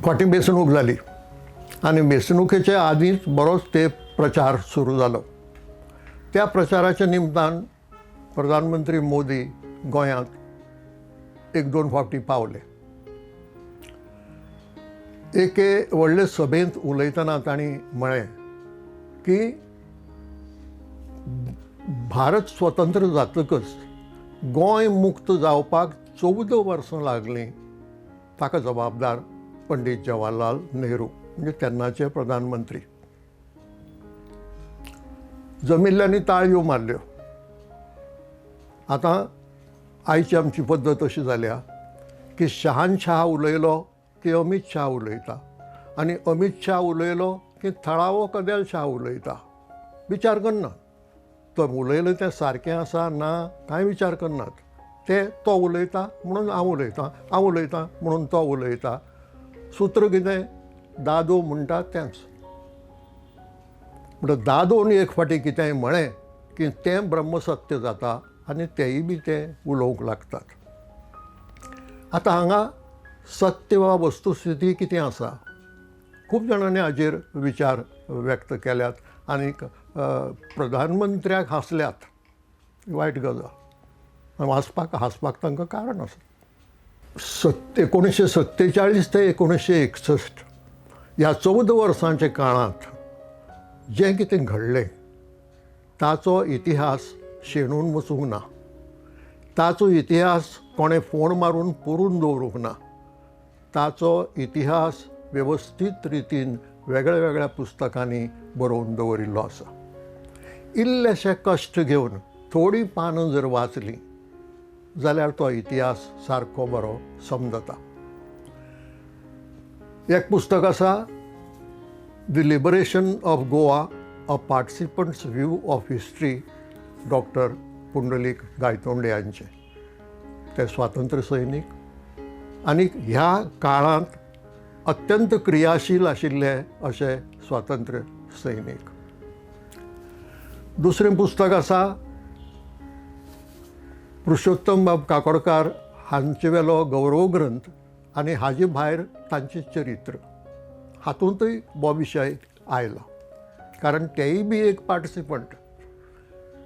फाटीं वेंचणूक जाली आनी वेंचणुकेचे आदींच बरोच ते प्रचार सुरू जालो. त्या प्रचाराच्या निमतान प्रधानमंत्री मोदी गोंयांत एक दोन फावटी पावले. एके व्हडले सभेंत उलयतना तांणी म्हळें की भारत स्वतंत्र जातकच गोंय मुक्त जावपाक 14 वर्सां लागलीं. ताका जबाबदार पंडीत जवाहरलाल नेहरू म्हणजे तेन्नाचे प्रधानमंत्री. जमिल्ल्यांनी ताळयो मारल्यो. आतां आयची आमची पद्दत अशी जाल्या की शहानशाह उलयलो की अमीत शाह उलयता आनी अमीत शाह उलयलो की थळावो कदेल शाह उलयता. विचार करनात तो उलयलें तें सारकें आसा ना कांय विचार करनात. तो उलयता म्हणून हांव उलयतां, हांव उलयतां म्हणून तो उलयता. सूत्र कितें? दादो म्हणटा तेंच. म्हणटा दादोन एक फावटी कितेंय म्हळें की तें ब्रह्मसत्य जाता आनी तेय बी ते उलोवंक लागतात. आतां हांगा सत्य वा वस्तुस्थिती कितें आसा? खूब जाणांनी हाजेर विचार व्यक्त केल्यात आनी प्रधानमंत्र्याक हांसल्यात. वायट गजाल. हांसपाक तांकां कारण आसा. 1947 ते 1961 ह्या 14 वर्सांच्या काळांत जें कितें घडलें ताचो इतिहास शेणून वचूंक ना. ताचो इतिहास कोणें फोण मारून पुरून दवरूंक ना. ताचो इतिहास वेवस्थीत रितीन वेगळ्या वेगळ्या पुस्तकांनी बरोवन दवरिल्लो आसा. इल्लेशे कश्ट घेवन थोडीं पानां जर वाचलीं जाल्यार तो इतिहास सारको बरो समजता. एक पुस्तक आसा the liberation of Goa, a participants view of history, doctor Pundalik Gaitonde हांचें. ते स्वातंत्र्य सैनीक आनी ह्या काळांत अत्यंत क्रियाशील आशिल्ले अशे स्वातंत्र्य सैनीक. दुसरें पुस्तक आसा पुरुषोत्तम बाब काकोडकार हांचे वेलो गौरव ग्रंथ आनी हाजे भायर तांचें चरित्र. हातूंतय हो विशय आयला कारण तेय बी एक पार्टिसिपंट.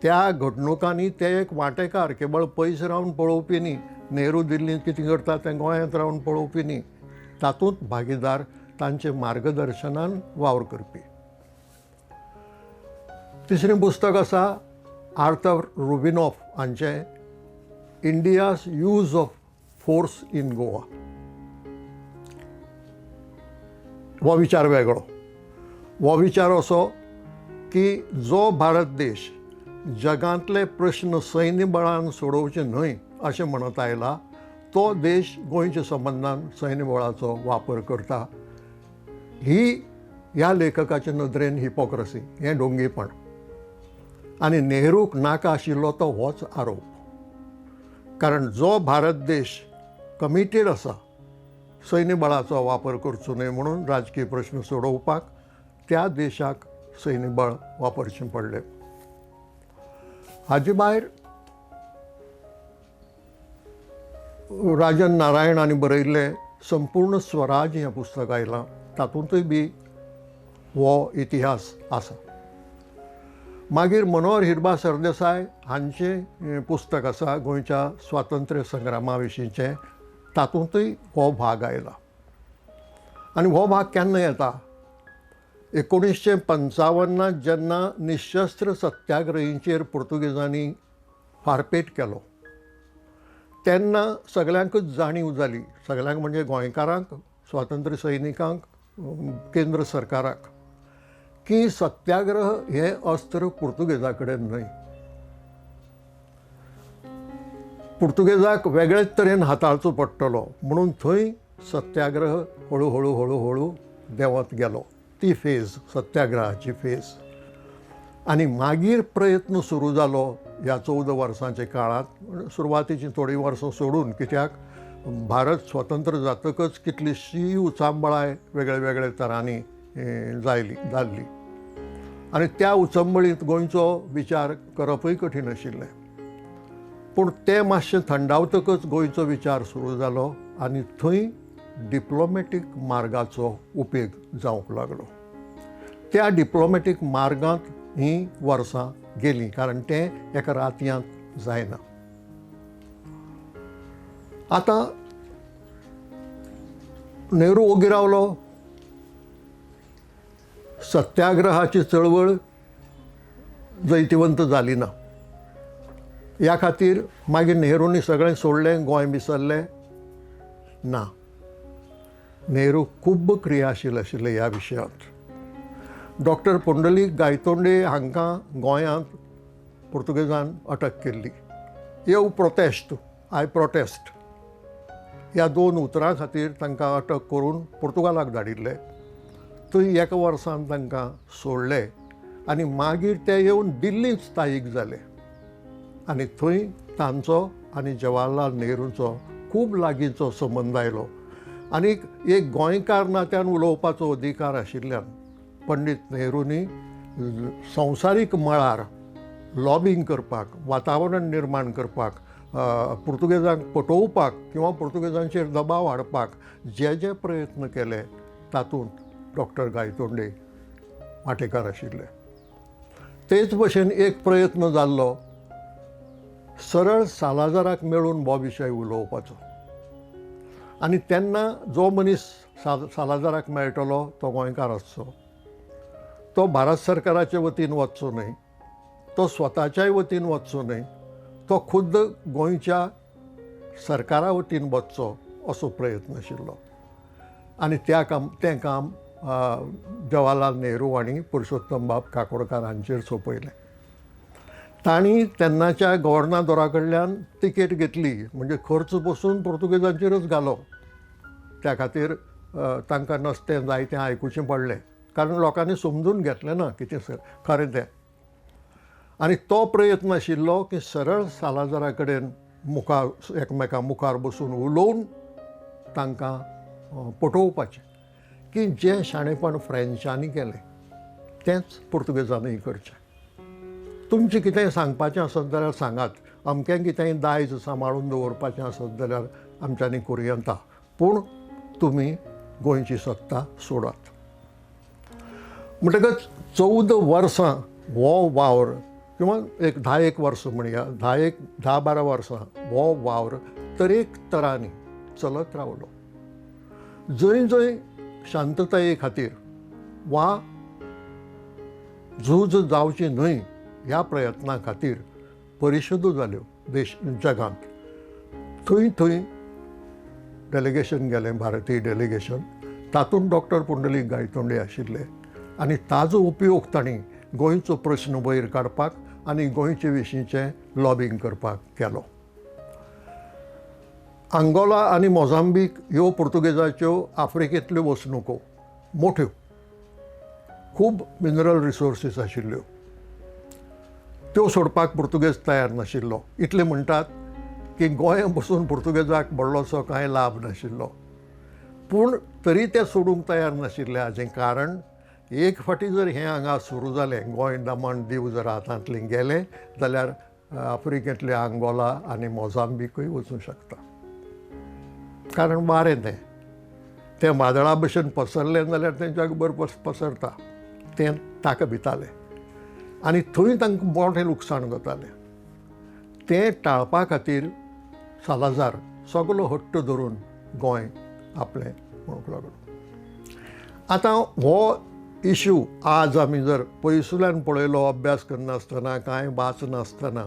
त्या घडणुकांनी ते एक वांटेकार, केवळ पयस रावन पळोवपी न्ही, नेहरू दिल्लींत कितें करता तें गोंयांत रावन पळोवपी न्ही, तातूंत भागीदार, तांचे मार्गदर्शनान वावर करपी. तिसरें पुस्तक आसा आर्थर रुबिनॉफ हांचें India's use of force in Goa. हो विचार वेगळो. हो विचार असो की जो भारत देश जगांतले प्रश्न सैन्य बळान सोडोवचे न्हय अशें म्हणत आयला, तो देश गोंयच्या संबंदान सैन्य बळाचो वापर करता. ही ह्या लेखकाच्या नदरेन हिपोक्रसी, हें ढोंगीपण. आनी नेहरूक नाका आशिल्लो तो होच आरोप. कारण जो भारत देश कमिटेड आसा सैन्य बळाचो वापर करचो न्हय म्हणून राजकीय प्रश्न सोडोवपाक, त्या देशाक सैन्य बळ वापरचें पडलें. हाचे भायर राजन नारायण हांणी बरयल्लें संपूर्ण स्वराज हें पुस्तक आयलां. तातूंतय बी हो इतिहास आसा. मागीर मनोहर हिरबा सरदेसाय हांचें पुस्तक आसा गोंयच्या स्वातंत्र्य संग्रामा विशींचें. तातूंतय हो भाग आयला. आनी हो भाग केन्ना येता? 1955 जेन्ना निशस्त्र सत्याग्रहींचेर पुर्तुगेजांनी फारपेट केलो तेन्ना सगळ्यांकच जाणीव जाली, सगळ्यांक म्हणजे गोंयकारांक, स्वातंत्र्य सैनिकांक, केंद्र सरकाराक, की सत्याग्रह हे अस्त्र पुर्तुगेजा कडेन न्हय. पुर्तुगेजाक वेगळेच तरेन हाताळचो पडटलो म्हणून थंय सत्याग्रह हळू हळू देंवत गेलो. ती फेज, सत्याग्रहाची फेज. आनी मागीर प्रयत्न सुरू जालो ह्या 14 वर्सांच्या काळांत. सुरवातीची थोडीं वर्सां सोडून, कित्याक भारत स्वतंत्र जातकच कितलीशीं उचांबळाय वेगळ्या वेगळ्या तरांनी जाल्ली आनी त्या उचंबळींत गोंयचो विचार करपूय कठीण आशिल्लें. पूण तें मातशें थंडावतकच गोंयचो विचार सुरू जालो आनी थंय डिप्लोमॅटीक मार्गाचो उपेग जावंक लागलो. त्या डिप्लोमॅटीक मार्गांत हीं वर्सां गेलीं, कारण तें एका रातयांत जायना. आतां नेहरू ओगी रावलो, सत्याग्रहाची चळवळ जैतिवंत जाली ना. ह्या खातीर मागीर नेहरूनी सगळें सोडलें, गोंय विसरलें ना. नेहरू खूब क्रियाशील आशिल्ले ह्या विशयांत. डॉक्टर पुंडलीक गायतोंडे हांकां गोंयांत पुर्तुगेजान अटक केल्ली. येव प्रोटेस्ट, आय प्रोटेस्ट ह्या 2 उतरां खातीर तांकां अटक करून पुर्तुगालाक धाडिल्ले. थंय एका वर्सान तांकां सोडले आनी मागीर ते येवन दिल्लींत स्थायीक जाले. आनी थंय तांचो आनी जवाहरलाल नेहरूचो खूब लागींचो संबंद आयलो. आनी एक गोंयकार नात्यान उलोवपाचो अधिकार आशिल्ल्यान पंडीत नेहरूनी संवसारीक मळार लॉबिंग करपाक, वातावरण निर्माण करपाक, पुर्तुगेजांक पटोवपाक किंवा पुर्तुगेजांचेर दबाव हाडपाक जे जे प्रयत्न केले तातूंत डॉक्टर गायतोंडे वांटेकार आशिल्ले. तेच भशेन एक प्रयत्न जाल्लो सरळ सालाजाराक मेळून हो विशय उलोवपाचो. आनी तेन्ना जो मनीस सालाजाराक मेळटलो तो गोंयकार आसचो. तो भारत सरकाराचे वतीन वचचो न्हय, तो स्वताच्याय वतीन वचचो न्हय, तो खुद्द गोंयच्या सरकारा वतीन वचचो असो प्रयत्न आशिल्लो. आनी तें काम जवाहरलाल नेहरू आनी पुरुषोत्तम बाब काकोडकार हांचेर सोपयलें. तांणी तेन्नाच्या गव्हर्नदोरा कडल्यान तिकेट घेतली, म्हणजे खर्च बसून पुर्तुगेजांचेरच घालो. त्या खातीर तांकां नसतें जायतें आयकुचें पडलें, कारण लोकांनी समजून घेतलें ना कितें खरें तें. आनी तो प्रयत्न आशिल्लो की सरळ सालाजारा कडेन मुखार एकामेका मुखार बसून उलोवन तांकां पटोवपाचें की जें शाणेपण फ्रेंचांनी केलें तेंच पुर्तुगेजांनीय करचें. तुमचें कितेंय सांगपाचें आसत जाल्यार सांगात, अमकें कितेंय दायज सांबाळून दवरपाचें आसत जाल्यार आमच्यांनी करूं येता, पूण तुमी गोंयची सत्ता सोडात. म्हणटकच 14 वर्सां हो वावर, किंवा एक 10 वर्स म्हणया, 10-12 वर्सां हो वावर तरेक तरांनी चलत रावलो. जंय जंय शांतताये खातीर वा झूज जावची न्हय ह्या प्रयत्ना खातीर परिशदो जाल्यो जगांत, थंय थंय डेलिगेशन गेलें, भारतीय डेलिगेशन. तातूंत डॉक्टर पुंडलीक गायतोंडे आशिल्ले आनी ताजो उपयोग तांणी गोंयचो प्रश्न वयर काडपाक आनी गोंयचे विशींचें लॉबिंग करपाक केलो. आंगोला आनी मोजांबीक ह्यो पुर्तुगेजाच्यो आफ्रिकेंतल्यो वसणुको मोठ्यो, खूब मिनरल रिसोर्सीस आशिल्ल्यो. त्यो सोडपाक पुर्तुगेज तयार नाशिल्लो. इतले म्हणटात की गोंया बसून पुर्तुगेजाक व्हडलोसो कांय लाभ नाशिल्लो, पूण तरी ते सोडूंक तयार नाशिल्ले. हाचें कारण एक फावटी जर हें हांगा सुरू जालें, गोंय दमण दीव जर हातांतलें गेलें जाल्यार आफ्रिकेंतले आंगोला आनी मोजांबीकूय वचूंक शकता. कारण वारें तें वादळा भशेन पसरलें जाल्यार तें जगभर पसरता, तें ताका भितालें आनी थंय तांकां मोठें लुकसाण जातालें. तें टाळपा खातीर सालाजार सगलो हट्ट धरून गोंय आपलें म्हणूंक लागलो. आतां हो इश्यू आज आमी जर पयसुल्यान पळयलो, अभ्यास करनासतना, कांय वाचनासतना,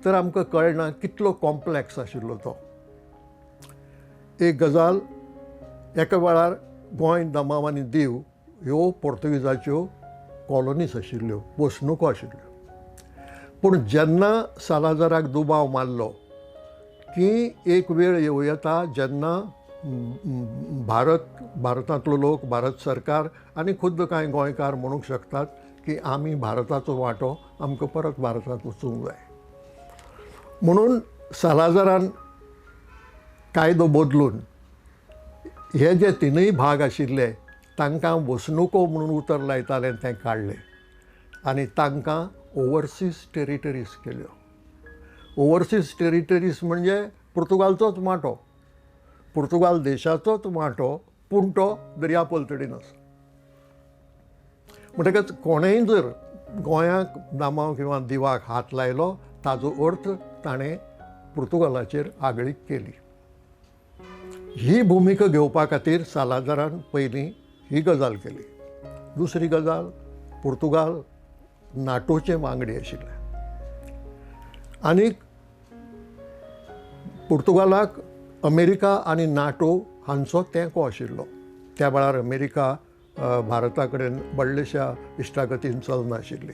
तर आमकां कळना कितलो कॉम्प्लेक्स आशिल्लो तो. एक गजाल, एका वेळार गोंय दमाम आनी दीव ह्यो पुर्तुगेजाच्यो कॉलनीज आशिल्ल्यो, वसणुको आशिल्ल्यो. पूण जेन्ना सालाजाराक दुबाव मारलो की एक वेळ येवं येता जेन्ना भारतांतलो लोक, भारत सरकार आनी खुद्द कांय गोंयकार म्हणूंक शकतात की आमी भारताचो वांटो, आमकां परत भारतांत वचूंक जाय. म्हणून सालाजारान कायदो बदलून हे जे 3 भाग आशिल्ले तांकां वसणुको म्हणून उतर लायताले तें काडलें आनी तांकां ओवरसीज टेरिटरीज केल्यो. ओवरसीज टेरिटरीज म्हणजे पुर्तुगालचोच वांटो, पुर्तुगाल देशाचोच वांटो, पूण तो दर्या पलतडीन आसा. म्हणटकच कोणेय जर गोंयाक नामांव किंवा दिवाक हात लायलो ताजो अर्थ ताणें पुर्तुगालाचेर आगळीक केली. ही भुमिका घेवपा खातीर सालाजारान पयलीं ही गजाल केली. दुसरी गजाल, पुर्तुगाल नाटोचे वांगडी आशिल्ले आनीक पुर्तुगालाक अमेरिका आनी नाटो हांचो तेंको आशिल्लो. त्या वेळार अमेरिका भारता कडेन व्हडलेशा इश्टागतीन चलनाशिल्ली.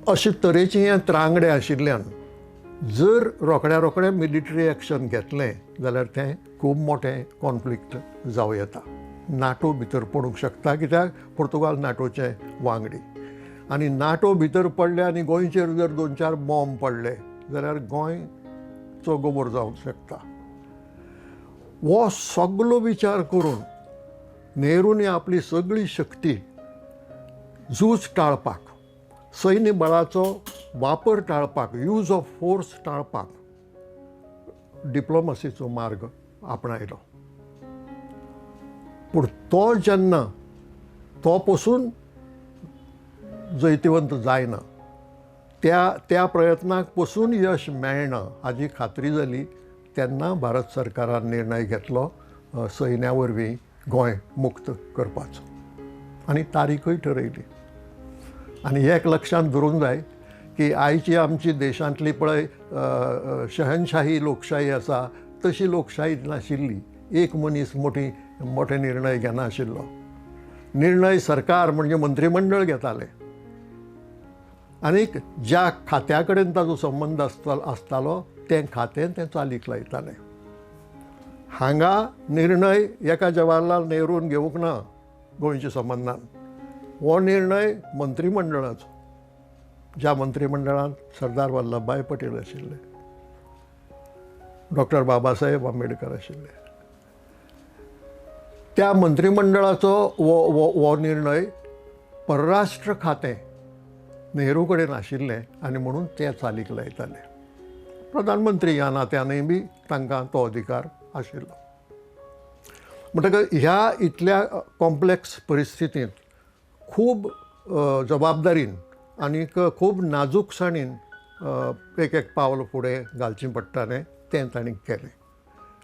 अशे तरेचें हें त्रांगडे आशिल्ल्यान जर रोखड्या मिलिटरी एक्शन घेतलें जाल्यार तें खूब मोठें कॉन्फ्लिक्ट जावं येता. नाटो भितर पडूंक शकता, कित्याक पुर्तुगाल नाटोचे वांगडी. आनी नाटो भितर पडले आनी गोंयचेर जर 2-4 बॉम्ब पडले जाल्यार गोंय चोगोबोर जावंक शकता. हो सगळो विचार करून नेहरून आपली सगळी शक्ती झूज टाळपाक, सैन्य बळाचो वापर टाळपाक, यूज ऑफ फोर्स टाळपाक डिप्लोमसीचो मार्ग आपणायलो. पूण तो जेन्ना तो पसून जैतिवंत जायना, त्या प्रयत्नाक पसून यश मेळना हाची खात्री जाली तेन्ना भारत सरकारान निर्णय घेतलो सैन्या वरवीं गोंय मुक्त करपाचो आनी तारीखय थारायली. आनी एक लक्षांत दवरूंक जाय की आयची आमची देशांतली पळय शहनशाही लोकशाही आसा तशी लोकशाही नाशिल्ली. एक मनीस मोठे निर्णय घेनाशिल्लो. निर्णय सरकार म्हणजे मंत्रिमंडळ घेताले आनीक ज्या खात्या कडेन ताजो संबंद आसतालो तें खातें तें चालीक लायतालें. हांगा निर्णय एका जवाहरलाल नेहरून घेवंक ना गोंयच्या संबंदान. हो निर्णय मंत्रिमंडळाचो, ज्या मंत्रिमंडळांत सरदार वल्लभभाई पटेल आशिल्ले, डॉक्टर बाबासाहेब आंबेडकर आशिल्ले. त्या मंत्रिमंडळाचो हो निर्णय परराष्ट्र खातें नेहरू कडेन आशिल्लें आनी म्हणून ते चालीक लायताले. प्रधानमंत्री ह्या नात्यानय बी तांकां तो अधिकार आशिल्लो. म्हणटकच ह्या इतल्या कॉम्प्लेक्स परिस्थितींत खूब जबाबदारीन आनीक खूब नाजूकसाणीन एक पावल फुडें घालचें पडटालें तें ताणें केलें.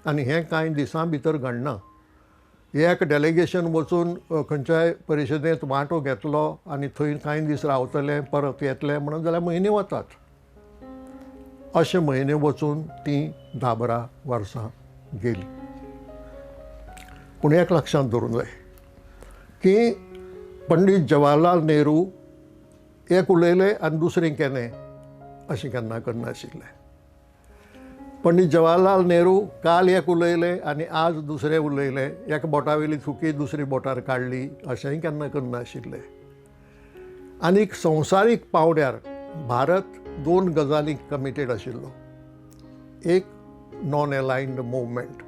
आनी हें कांय दिसां भितर घडना. एक डेलिगेशन वचून खंयच्याय परिशदेंत वांटो घेतलो आनी थंय कांय दीस रावतले परत येतले म्हणून जाल्यार म्हयने वतात. अशे म्हयने वचून तीं 10-12 वर्सां गेलीं. पूण एक लक्षांत दवरूंक जाय की पंडीत जवाहरलाल नेहरू एक उलयले आनी दुसरें केलें अशें केन्ना करनाशिल्ले. पंडीत जवाहरलाल नेहरू काल एक उलयले आनी आज दुसरें उलयले, एक बोटावेली थुकी दुसरी बोटार काडली अशेंय केन्ना करनाशिल्ले. आनीक संवसारीक पांवड्यार भारत 2 गजालींक कमिटेड आशिल्लो. एक नॉन अलायन्ड मुवमेंट,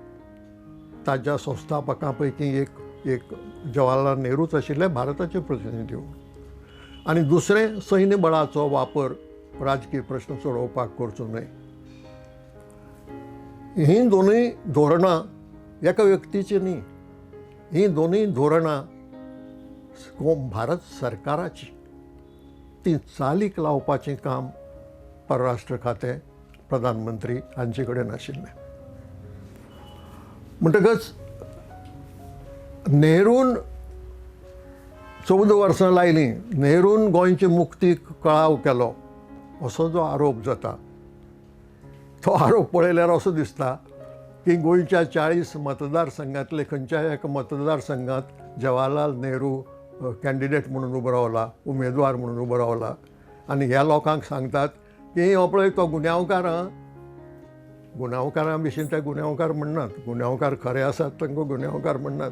ताच्या संस्थापकां पैकी एक जवाहरलाल नेहरूच आशिल्ले भारताचे प्रतिनिधी. आनी दुसरें सैन्य बळाचो वापर राजकीय प्रश्न सोडोवपाक करचो न्हय. हीं दोनूय धोरणां एका व्यक्तीची न्ही. हीं दोनूय धोरणां भारत सरकाराची. ती चालीक लावपाचें काम परराष्ट्र खातें प्रधानमंत्री हांचे कडेन आशिल्लें. म्हणटकच नेहरून 14 वर्सां लायलीं, नेहरून गोंयचे मुक्तीक कळाव केलो असो जो आरोप जाता तो आरोप पळयल्यार असो दिसता की गोंयच्या 40 मतदारसंघांतले खंयच्याय एका मतदारसंघांत जवाहरलाल नेहरू कॅन्डिडेट म्हणून उबो रावला, उमेदवार म्हणून उबो रावला आनी ह्या लोकांक सांगतात की हो पळय तो गुन्यांवकार. गुन्यांवकारां भशेन ते गुन्यांवकार म्हणनात. गुन्यांवकार खरे आसात तांकां गुन्यांवकार म्हणनात.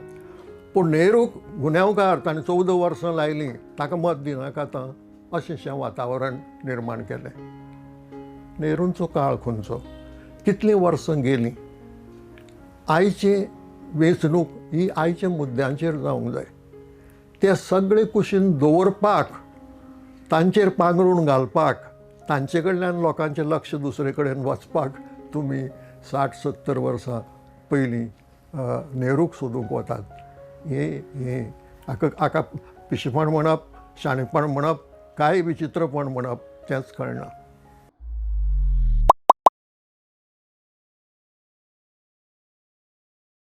पूण नेहरूक गुन्यांवकार, ताणें 14 वर्सां लायलीं, ताका मत दिनाकात अशेंशें वातावरण निर्माण केलें. नेहरूंचो काळ खंयचो, कितलीं वर्सां गेलीं. आयची वेंचणूक ही आयच्या मुद्द्यांचेर जावंक जाय. ते सगळे कुशीन दवरपाक, तांचेर पांगरूण घालपाक, तांचे कडल्यान लोकांचें लक्ष दुसरे कडेन वचपाक तुमी 60-70 वर्सां पयलीं नेहरूक सोदूंक वतात. हे हाका पिशेपण म्हणप, शाणेपण म्हणप, काय विचित्रपण म्हणप तेंच कळना.